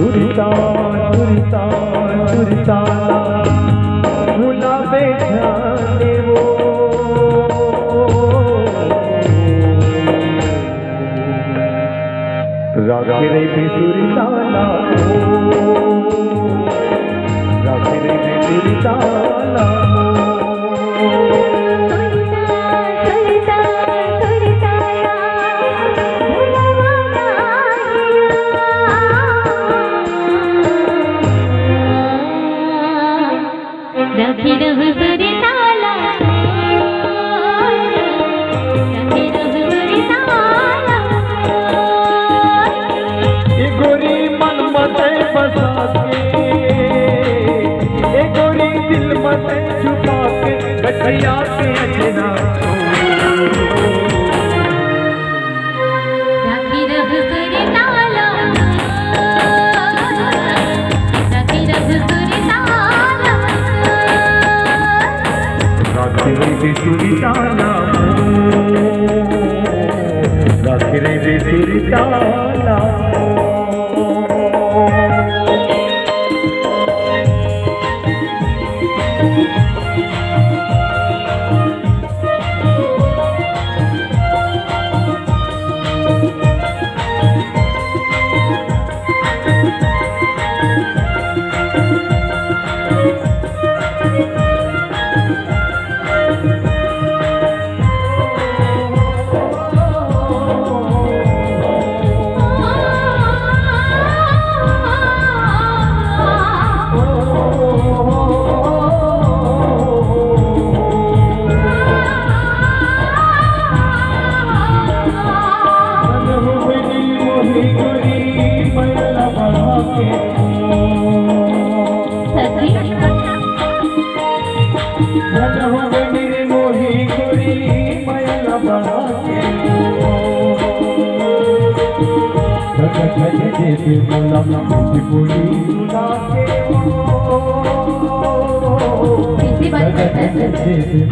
सुरता भूला बैठाने वो राखरे पे सुरताला राखरे पे सुरताला भैया के अजना राखी रह सुरे ताला राखी रह सुरे ताला राखी रह सुरे ताला राखी रह सुरे ताला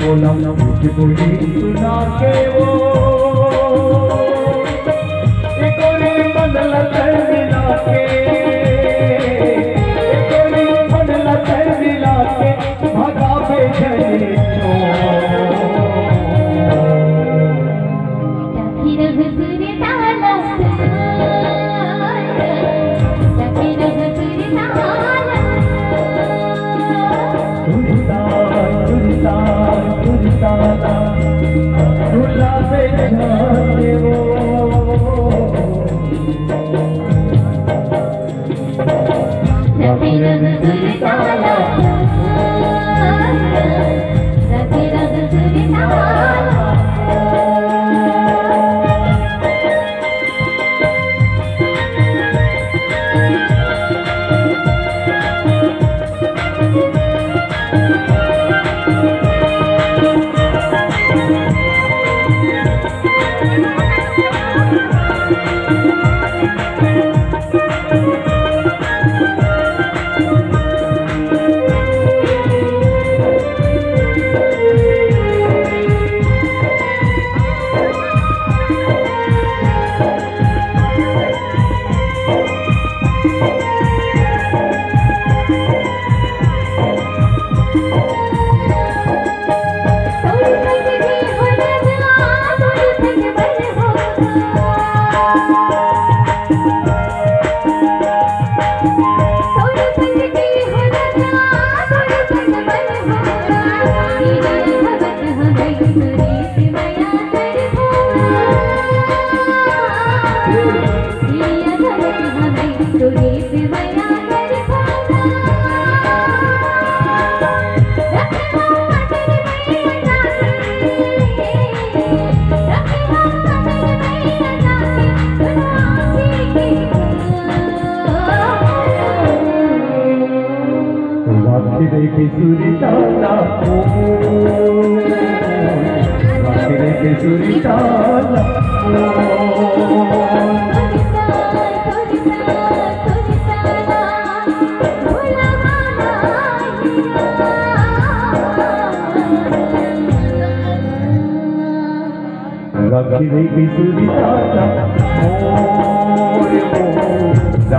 बोला मुझे बोली सुना के वो कोई बदल कर मिला के कोई बदल कर मिला के भागा पे चले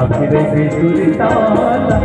রাখি রে বিজুলি তালা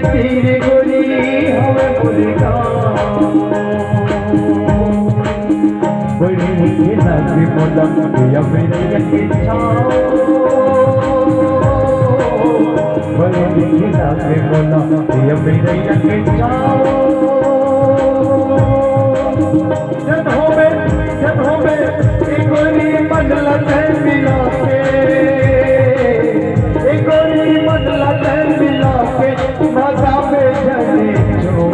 तेरे गोरी हमें बोलेगा बड़ी मीठी नाची मोला या मेरे रंगे छाओ बड़ी मीठी नाची मोला या मेरे रंगे छाओ जब हो में एक गोरी बदला तैर मिला के एक गोरी बदला तैर मिला के भागा में जाने जो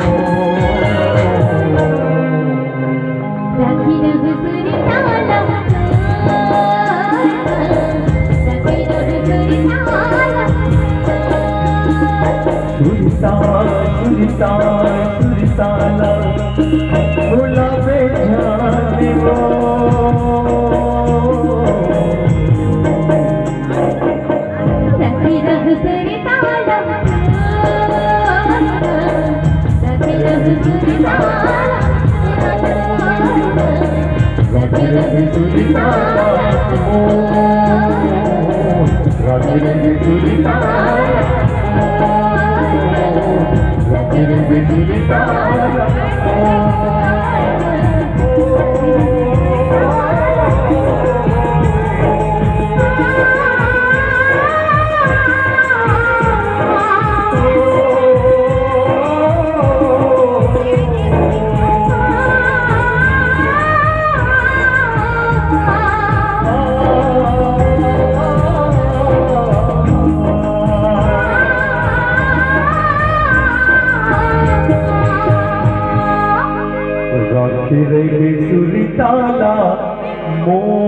राखी रघुसुरी ताला राखी रघुसुरी ताला सुरिताला गुलाबे जाने वो राखी रघुसुरी ताला राखी रघुसुरी ताला राखी रघुसुरी ताला राखी रघुसुरी ताला राखी रघुसुरी ताला राखी रे बिजुली ताला मोर